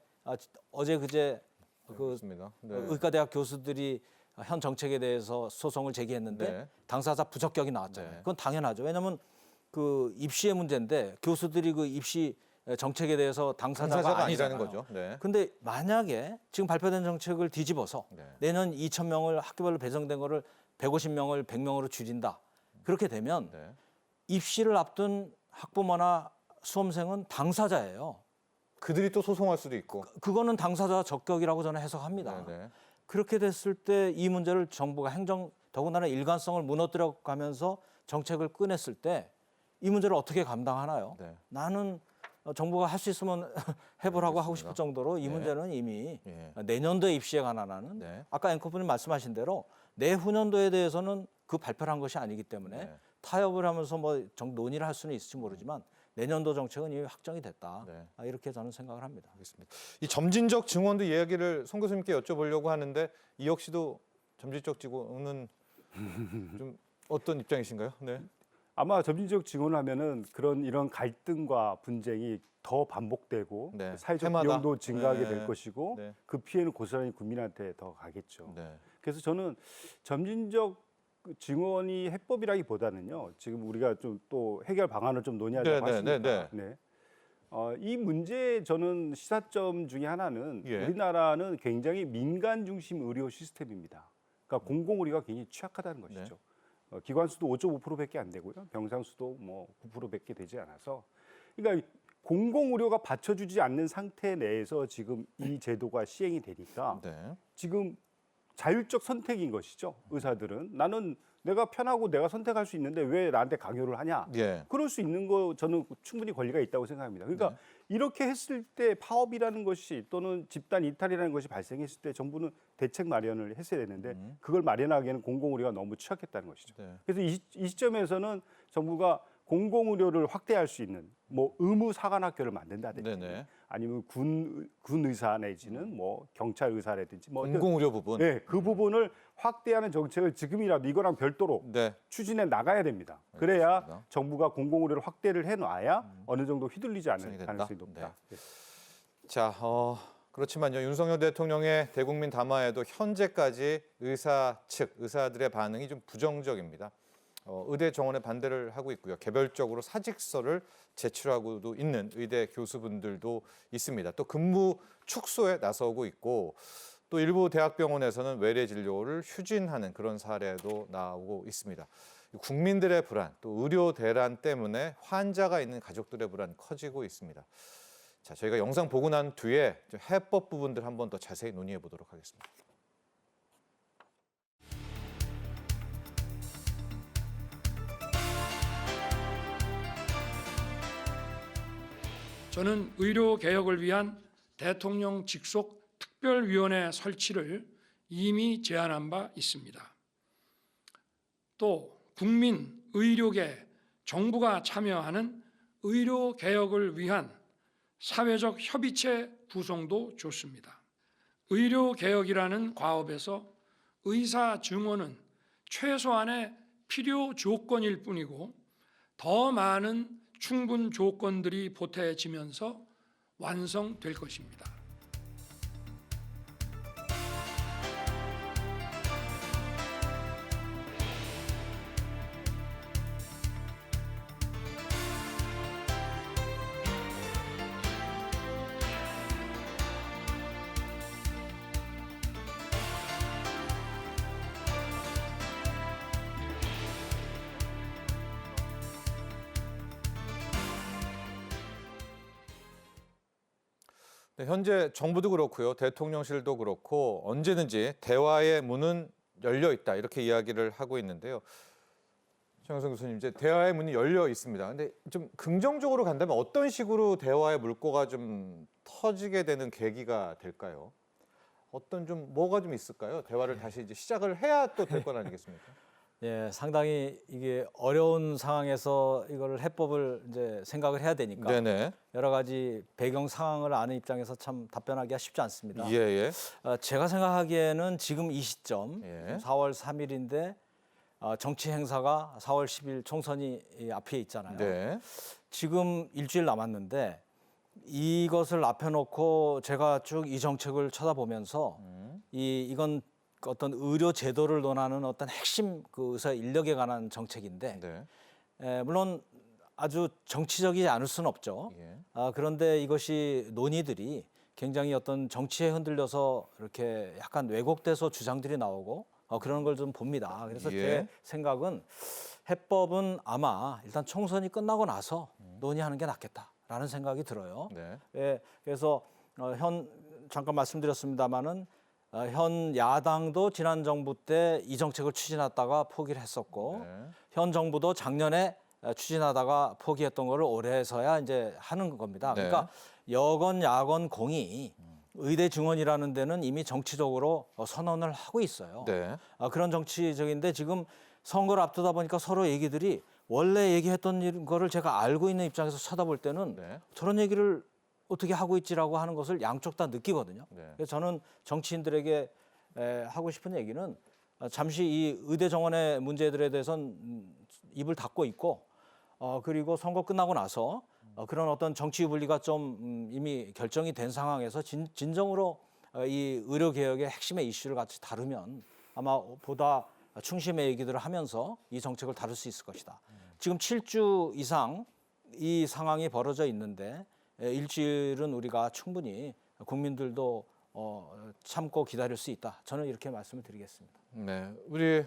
어제 그제 그렇습니다. 네. 의과대학 교수들이 현 정책에 대해서 소송을 제기했는데 네. 당사자 부적격이 나왔잖아요. 네. 그건 당연하죠. 왜냐하면 그 입시의 문제인데 교수들이 그 입시 정책에 대해서 당사자가 아니라는 아니잖아요. 거죠. 네. 근데 만약에 지금 발표된 정책을 뒤집어서 네. 내년 2,000명을 학교별로 배정된 거를 150명을 100명으로 줄인다. 그렇게 되면 네. 입시를 앞둔 학부모나 수험생은 당사자예요. 그들이 또 소송할 수도 있고. 그거는 당사자 적격이라고 저는 해석합니다. 네. 네. 그렇게 됐을 때 이 문제를 정부가 더군다나 일관성을 무너뜨려 가면서 정책을 꺼냈을 때 이 문제를 어떻게 감당하나요? 네. 나는 정부가 할 수 있으면 해보라고 하고 싶을 정도로 이 네. 문제는 이미 예. 내년도에 입시에 관한 네. 아까 앵커분이 말씀하신 대로 내후년도에 대해서는 그 발표를 한 것이 아니기 때문에 네. 타협을 하면서 뭐 논의를 할 수는 있을지 모르지만 내년도 정책은 이미 확정이 됐다. 네. 이렇게 저는 생각을 합니다. 알겠습니다. 이 점진적 증원도 이야기를 송 교수님께 여쭤보려고 하는데 이 역시도 점진적 증원은 좀 어떤 입장이신가요? 네. 아마 점진적 증원하면은 이런 갈등과 분쟁이 더 반복되고 네. 사회적 해마다. 비용도 증가하게 네. 될 것이고 네. 그 피해는 고스란히 국민한테 더 가겠죠. 네. 그래서 저는 점진적 증원이 해법이라기보다는요. 지금 우리가 좀 또 해결 방안을 좀 논의하자고 네, 하시니까 네, 네. 이 문제 저는 시사점 중에 하나는 예. 우리나라는 굉장히 민간 중심 의료 시스템입니다. 그러니까 공공 의료가 굉장히 취약하다는 것이죠. 기관 수도 5.5%밖에 안 되고요. 병상 수도 뭐 9%밖에 되지 않아서 그러니까 공공 의료가 받쳐주지 않는 상태 내에서 지금 이 제도가 시행이 되니까 네. 지금 자율적 선택인 것이죠. 의사들은 나는 내가 편하고 내가 선택할 수 있는데 왜 나한테 강요를 하냐? 예. 그럴 수 있는 거 저는 충분히 권리가 있다고 생각합니다. 그러니까 이렇게 했을 때 파업이라는 것이 또는 집단 이탈이라는 것이 발생했을 때 정부는 대책 마련을 했어야 되는데 그걸 마련하기에는 공공의료가 너무 취약했다는 것이죠. 네. 그래서 이 시점에서는 정부가 공공의료를 확대할 수 있는 뭐 의무 사관학교를 만든다든지 네네. 아니면 군 의사 내지는 뭐 경찰 의사라든지 뭐 공공의료 부분. 네, 그 부분을 확대하는 정책을 지금이라도 이거랑 별도로 네. 추진해 나가야 됩니다. 그래야 알겠습니다. 정부가 공공의료를 확대를 해놔야 어느 정도 휘둘리지 완성이 않을 된다? 가능성이 높다. 네. 자, 그렇지만요. 윤석열 대통령의 대국민 담화에도 현재까지 의사들의 반응이 좀 부정적입니다. 의대 정원에 반대를 하고 있고요. 개별적으로 사직서를 제출하고도 있는 의대 교수분들도 있습니다. 또 근무 축소에 나서고 있고 또 일부 대학병원에서는 외래 진료를 휴진하는 그런 사례도 나오고 있습니다. 국민들의 불안, 또 의료 대란 때문에 환자가 있는 가족들의 불안 커지고 있습니다. 자, 저희가 영상 보고 난 뒤에 해법 부분들 한번 더 자세히 논의해 보도록 하겠습니다. 저는 의료 개혁을 위한 대통령 직속 특별위원회 설치를 이미 제안한 바 있습니다. 또 국민, 의료계, 정부가 참여하는 의료 개혁을 위한 사회적 협의체 구성도 좋습니다. 의료 개혁이라는 과업에서 의사 증언은 최소한의 필요 조건일 뿐이고 더 많은 충분 조건들이 보태지면서 완성될 것입니다. 네, 현재 정부도 그렇고요, 대통령실도 그렇고 언제든지 대화의 문은 열려 있다 이렇게 이야기를 하고 있는데요. 정영선 교수님, 이제 대화의 문이 열려 있습니다. 근데 좀 긍정적으로 간다면 어떤 식으로 대화의 물꼬가 좀 터지게 되는 계기가 될까요? 어떤 좀 뭐가 좀 있을까요? 대화를 다시 이제 시작을 해야 또 될 건 아니겠습니까? 예, 상당히 이게 어려운 상황에서 이걸 해법을 이제 생각을 해야 되니까 네네. 여러 가지 배경 상황을 아는 입장에서 참 답변하기가 쉽지 않습니다. 예예. 제가 생각하기에는 지금 이 시점, 예. 4월 3일인데 정치 행사가 4월 10일 총선이 이 앞에 있잖아요. 네. 지금 일주일 남았는데 이것을 앞에 놓고 제가 쭉 이 정책을 쳐다보면서 이건 어떤 의료 제도를 논하는 어떤 핵심 그 의사 인력에 관한 정책인데 네. 물론 아주 정치적이지 않을 수는 없죠. 예. 그런데 이것이 논의들이 굉장히 어떤 정치에 흔들려서 이렇게 약간 왜곡돼서 주장들이 나오고 그런 걸 좀 봅니다. 그래서 예. 제 생각은 해법은 아마 일단 총선이 끝나고 나서 논의하는 게 낫겠다라는 생각이 들어요. 네. 예, 그래서 잠깐 말씀드렸습니다마는 현 야당도 지난 정부 때 이 정책을 추진하다가 포기를 했었고 네. 현 정부도 작년에 추진하다가 포기했던 거를 올해서야 이제 하는 겁니다. 네. 그러니까 여건 야건 공이 의대 증원이라는 데는 이미 정치적으로 선언을 하고 있어요. 네. 그런 정치적인데 지금 선거를 앞두다 보니까 서로 얘기들이 원래 얘기했던 거를 제가 알고 있는 입장에서 쳐다볼 때는 네. 저런 얘기를 어떻게 하고 있지라고 하는 것을 양쪽 다 느끼거든요. 네. 그래서 저는 정치인들에게 하고 싶은 얘기는 잠시 이 의대 정원의 문제들에 대해서는 입을 닫고 있고 그리고 선거 끝나고 나서 그런 어떤 정치 분리가 좀 이미 결정이 된 상황에서 진정으로 이 의료 개혁의 핵심의 이슈를 같이 다루면 아마 보다 충심의 얘기들을 하면서 이 정책을 다룰 수 있을 것이다. 지금 7주 이상 이 상황이 벌어져 있는데 일주일은 우리가 충분히 국민들도 참고 기다릴 수 있다. 저는 이렇게 말씀을 드리겠습니다. 네, 우리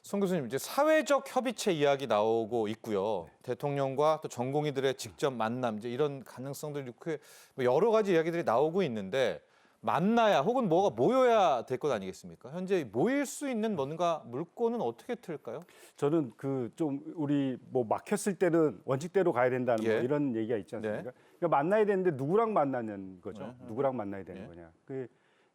송 교수님, 이제 사회적 협의체 이야기 나오고 있고요. 네. 대통령과 또 전공의들의 직접 만남, 이제 이런 가능성들이 이렇게 여러 가지 이야기들이 나오고 있는데 만나야 혹은 뭐가 모여야 될 것 아니겠습니까? 현재 모일 수 있는 뭔가 물꼬는 어떻게 틀까요? 저는 그 좀 우리 뭐 막혔을 때는 원칙대로 가야 된다는 예. 뭐 이런 얘기가 있지 않습니까? 네. 그러니까 만나야 되는데 누구랑 만나는 거죠? 네. 누구랑 만나야 되는 예. 거냐?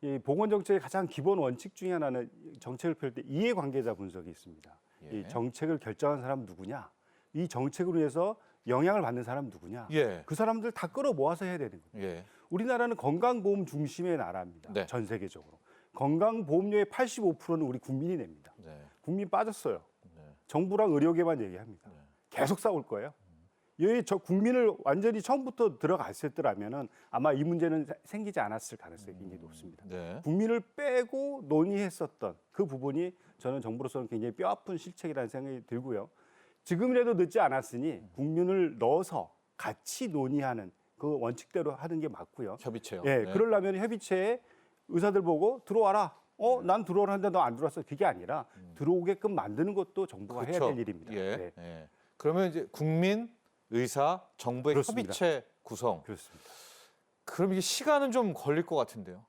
이 보건 정책의 가장 기본 원칙 중에 하나는 정책을 펼 때 이해관계자 분석이 있습니다. 예. 이 정책을 결정한 사람 누구냐? 이 정책으로 해서 영향을 받는 사람 누구냐? 예. 그 사람들 다 끌어 모아서 해야 되는 거예요. 예. 우리나라는 건강보험 중심의 나라입니다. 네. 전 세계적으로. 건강보험료의 85%는 우리 국민이 냅니다. 네. 국민 빠졌어요. 네. 정부랑 의료계만 얘기합니다. 계속 싸울 거예요. 여기 저 국민을 완전히 처음부터 들어갔었더라면은 아마 이 문제는 생기지 않았을 가능성이 굉장히 높습니다. 네. 국민을 빼고 논의했었던 그 부분이 저는 정부로서는 굉장히 뼈아픈 실책이라는 생각이 들고요. 지금이라도 늦지 않았으니 국민을 넣어서 같이 논의하는 그 원칙대로 하는 게 맞고요. 협의체요. 예, 네. 그러려면 협의체에 의사들 보고 들어와라. 난 들어오라 하는데 너 안 들어왔어. 그게 아니라 들어오게끔 만드는 것도 정부가 해야 될 일입니다. 예. 네, 예. 그러면 이제 국민, 의사, 정부의 그렇습니다. 협의체 구성. 그렇습니다. 그럼 이게 시간은 좀 걸릴 것 같은데요.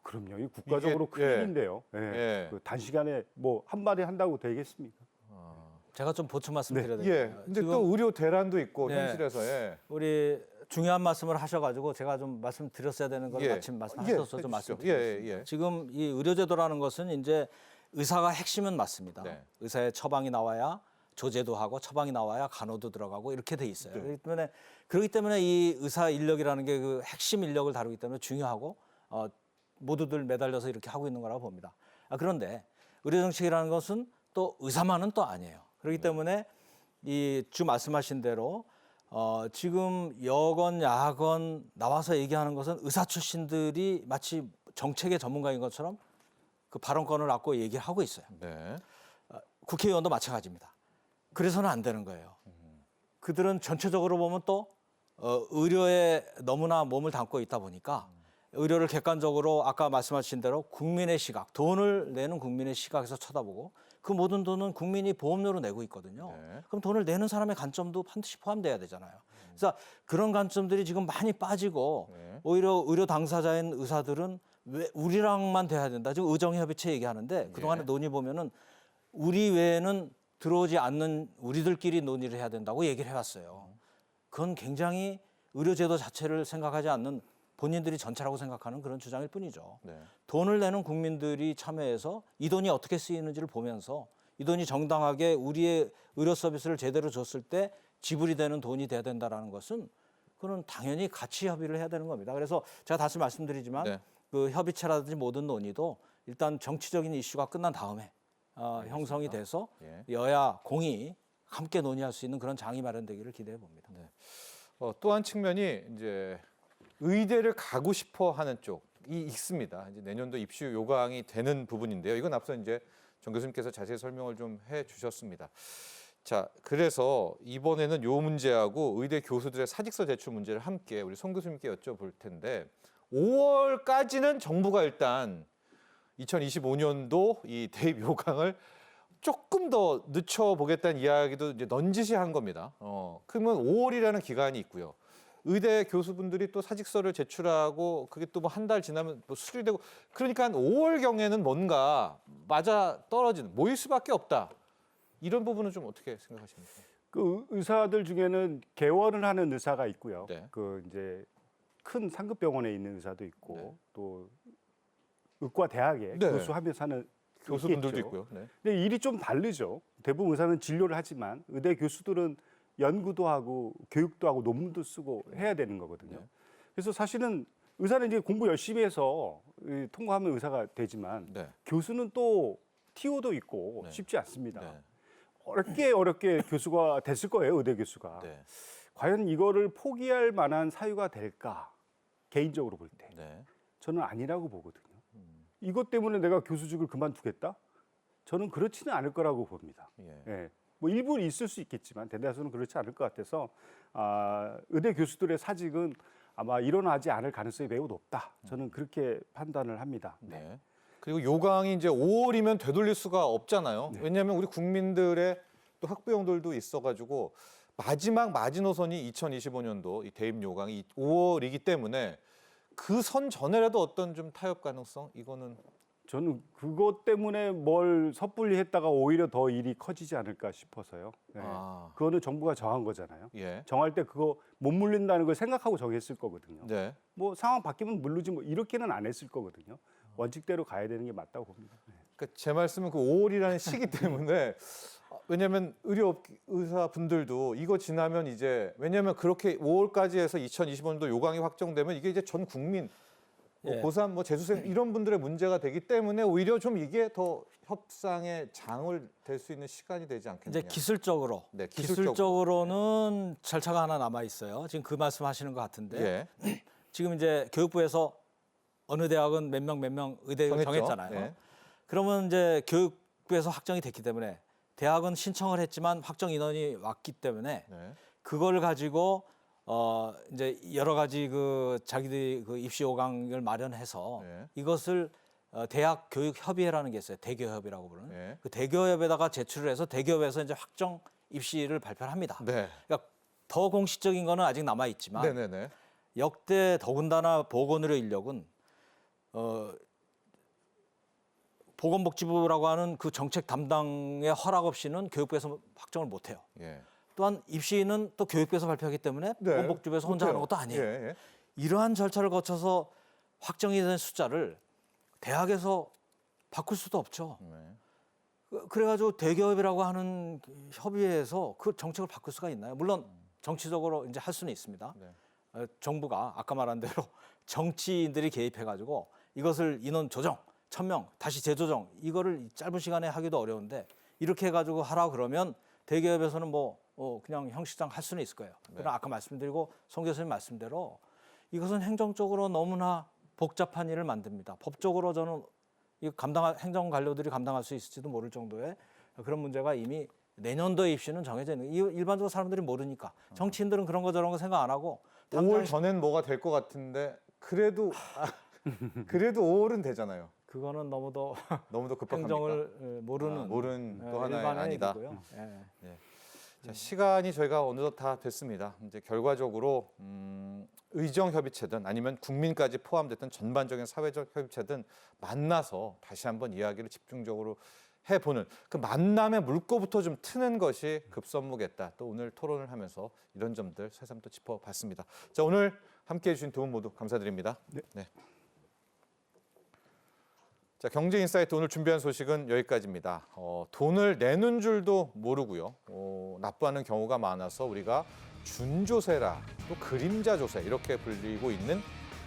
그럼요. 이 국가적으로 이게, 큰 일인데요. 예. 예. 그 단시간에 뭐 한마디 한다고 되겠습니까? 제가 좀 보충 말씀드려야 예. 되겠네요. 근데 또 의료 대란도 있고 네. 현실에서 예. 우리 중요한 말씀을 하셔가지고 제가 좀 말씀드렸어야 되는 걸 마침 말씀하셔서 좀 말씀드리겠습니다. 지금 이 의료제도라는 것은 이제 의사가 핵심은 맞습니다. 네. 의사의 처방이 나와야 조제도 하고 처방이 나와야 간호도 들어가고 이렇게 돼 있어요. 그렇기 때문에 이 의사 인력이라는 게 그 핵심 인력을 다루기 때문에 중요하고 모두들 매달려서 이렇게 하고 있는 거라고 봅니다. 그런데 의료정책이라는 것은 또 의사만은 또 아니에요. 그렇기 때문에 이 주 말씀하신 대로 지금 여건 야건 나와서 얘기하는 것은 의사 출신들이 마치 정책의 전문가인 것처럼 그 발언권을 갖고 얘기를 하고 있어요. 네. 국회의원도 마찬가지입니다. 그래서는 안 되는 거예요. 그들은 전체적으로 보면 또 의료에 너무나 몸을 담고 있다 보니까 의료를 객관적으로 아까 말씀하신 대로 국민의 시각, 돈을 내는 국민의 시각에서 쳐다보고 그 모든 돈은 국민이 보험료로 내고 있거든요. 네. 그럼 돈을 내는 사람의 관점도 반드시 포함돼야 되잖아요. 그래서 그런 관점들이 지금 많이 빠지고 네. 오히려 의료 당사자인 의사들은 왜 우리랑만 돼야 된다. 지금 의정협의체 얘기하는데 그동안의 논의 보면은 우리 외에는 들어오지 않는 우리들끼리 논의를 해야 된다고 얘기를 해왔어요. 그건 굉장히 의료제도 자체를 생각하지 않는 본인들이 전체라고 생각하는 그런 주장일 뿐이죠. 네. 돈을 내는 국민들이 참여해서 이 돈이 어떻게 쓰이는지를 보면서 이 돈이 정당하게 우리의 의료 서비스를 제대로 줬을 때 지불이 되는 돈이 돼야 된다는 것은 그건 당연히 같이 협의를 해야 되는 겁니다. 그래서 제가 다시 말씀드리지만 네. 그 협의체라든지 모든 논의도 일단 정치적인 이슈가 끝난 다음에 형성이 돼서 예. 여야 공이 함께 논의할 수 있는 그런 장이 마련되기를 기대해 봅니다. 네. 또 한 측면이 이제 의대를 가고 싶어 하는 쪽이 있습니다. 이제 내년도 입시 요강이 되는 부분인데요. 이건 앞서 이제 정 교수님께서 자세히 설명을 좀 해주셨습니다. 자, 그래서 이번에는 요 문제하고 의대 교수들의 사직서 제출 문제를 함께 우리 송 교수님께 여쭤볼 텐데 5월까지는 정부가 일단 2025년도 이 대입 요강을 조금 더 늦춰보겠다는 이야기도 이제 넌지시한 겁니다. 그러면 5월이라는 기간이 있고요. 의대 교수분들이 또 사직서를 제출하고 그게 또 뭐 한 달 지나면 뭐 수리되고 그러니까 한 5월경에는 뭔가 맞아 떨어지는 모일 수밖에 없다. 이런 부분은 좀 어떻게 생각하십니까? 그 의사들 중에는 개원을 하는 의사가 있고요. 네. 그 이제 큰 상급 병원에 있는 의사도 있고 네. 또 의과 대학에 네. 교수하면서 하는 교수분들도 있겠죠. 있고요. 네. 근데 일이 좀 다르죠. 대부분 의사는 진료를 하지만 의대 교수들은 연구도 하고 교육도 하고 논문도 쓰고 해야 되는 거거든요. 네. 그래서 사실은 의사는 이제 공부 열심히 해서 통과하면 의사가 되지만 네. 교수는 또 TO도 있고 네. 쉽지 않습니다. 네. 어렵게 교수가 됐을 거예요, 의대 교수가. 네. 과연 이거를 포기할 만한 사유가 될까? 개인적으로 볼 때. 네. 저는 아니라고 보거든요. 이것 때문에 내가 교수직을 그만두겠다? 저는 그렇지는 않을 거라고 봅니다. 예. 예. 뭐 일부 있을 수 있겠지만 대다수는 그렇지 않을 것 같아서 의대 교수들의 사직은 아마 일어나지 않을 가능성이 매우 높다. 저는 그렇게 판단을 합니다. 네. 그리고 요강이 이제 5월이면 되돌릴 수가 없잖아요. 네. 왜냐하면 우리 국민들의 또 학부형들도 있어가지고 마지막 마지노선이 2025년도 이 대입 요강이 5월이기 때문에 그 선 전에라도 어떤 좀 타협 가능성 이거는 저는 그것 때문에 뭘 섣불리 했다가 오히려 더 일이 커지지 않을까 싶어서요. 네. 그거는 정부가 정한 거잖아요. 예. 정할 때 그거 못 물린다는 걸 생각하고 정했을 거거든요. 네. 뭐 상황 바뀌면 물르지 뭐 이렇게는 안 했을 거거든요. 원칙대로 가야 되는 게 맞다고 봅니다. 네. 그러니까 제 말씀은 그 5월이라는 시기 때문에 왜냐하면 의사분들도 이거 지나면 이제 왜냐하면 그렇게 5월까지 해서 2025년도 요강이 확정되면 이게 이제 전 국민 뭐 예. 고3 뭐 재수생 이런 분들의 문제가 되기 때문에 오히려 좀 이게 더 협상의 장을 될 수 있는 시간이 되지 않겠느냐. 이제 기술적으로, 네, 기술적으로는 절차가 하나 남아 있어요. 지금 그 말씀하시는 것 같은데 예. 지금 이제 교육부에서 어느 대학은 몇 명 의대를 정했죠. 정했잖아요. 네. 그러면 이제 교육부에서 확정이 됐기 때문에 대학은 신청을 했지만 확정 인원이 왔기 때문에 네. 그걸 가지고 이제 여러 가지 그 자기들이 그 입시 요강을 마련해서 네. 이것을 대학 교육 협의회라는 게 있어요. 대교협이라고 부르는. 네. 그 대교협에다가 제출을 해서 대교협에서 이제 확정 입시를 발표를 합니다. 네. 그러니까 더 공식적인 거는 아직 남아 있지만 네네네. 역대 더군다나 보건의료 인력은 보건복지부라고 하는 그 정책 담당의 허락 없이는 교육부에서 확정을 못 해요. 예. 또한 입시는 또 교육부에서 발표하기 때문에 네, 원복집에서 혼자 하는 것도 아니에요. 예, 예. 이러한 절차를 거쳐서 확정이 된 숫자를 대학에서 바꿀 수도 없죠. 네. 그래가지고 대기업이라고 하는 협의회에서 그 정책을 바꿀 수가 있나요? 물론 정치적으로 이제 할 수는 있습니다. 네. 정부가 아까 말한 대로 정치인들이 개입해가지고 이것을 인원 조정, 1,000명 다시 재조정 이거를 짧은 시간에 하기도 어려운데 이렇게 해가지고 하라 그러면 대기업에서는 뭐 그냥 형식상 할 수는 있을 거예요. 그러나 아까 말씀드리고 송 교수님 말씀대로 이것은 행정적으로 너무나 복잡한 일을 만듭니다. 법적으로 저는 이 행정 관료들이 감당할 수 있을지도 모를 정도의 그런 문제가 이미 내년도 입시는 정해져 있는 거예요. 일반적으로 사람들이 모르니까 정치인들은 그런 거 저런 거 생각 안 하고 5월 전엔 뭐가 될 것 같은데 그래도 5월은 되잖아요. 그거는 너무도 너무도 급박합니까? 행정을 모르는 모르는 또 하나의 일반의 아니다. 얘기고요. 예. 자, 시간이 저희가 어느덧 다 됐습니다. 이제 결과적으로 의정협의체든 아니면 국민까지 포함됐던 전반적인 사회적 협의체든 만나서 다시 한번 이야기를 집중적으로 해보는 그 만남의 물꼬부터 좀 트는 것이 급선무겠다. 또 오늘 토론을 하면서 이런 점들 새삼 또 짚어봤습니다. 자, 오늘 함께해 주신 두 분 모두 감사드립니다. 네. 자, 경제인사이트 오늘 준비한 소식은 여기까지입니다. 돈을 내는 줄도 모르고요. 납부하는 경우가 많아서 우리가 준조세라 또 그림자 조세 이렇게 불리고 있는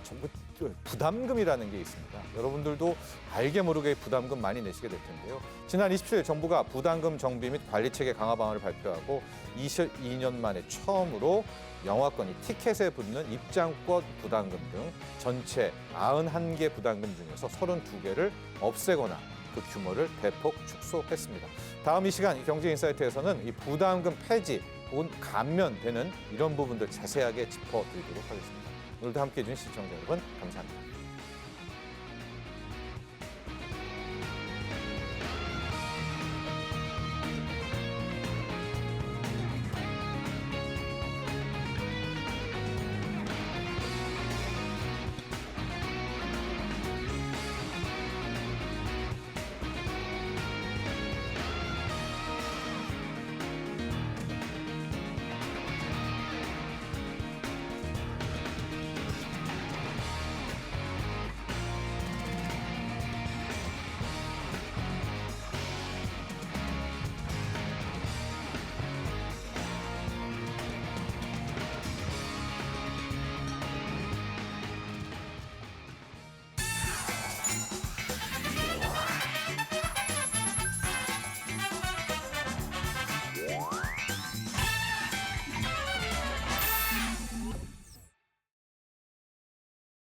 전부 부담금이라는 게 있습니다. 여러분들도 알게 모르게 부담금 많이 내시게 될 텐데요. 지난 27일 정부가 부담금 정비 및 관리 체계 강화 방안을 발표하고 22년 만에 처음으로 영화권, 티켓에 붙는 입장권 부담금 등 전체 91개 부담금 중에서 32개를 없애거나 그 규모를 대폭 축소했습니다. 다음 이 시간 경제인사이트에서는 이 부담금 폐지 혹은 감면되는 이런 부분들 자세하게 짚어드리도록 하겠습니다. 오늘도 함께해 주신 시청자 여러분 감사합니다.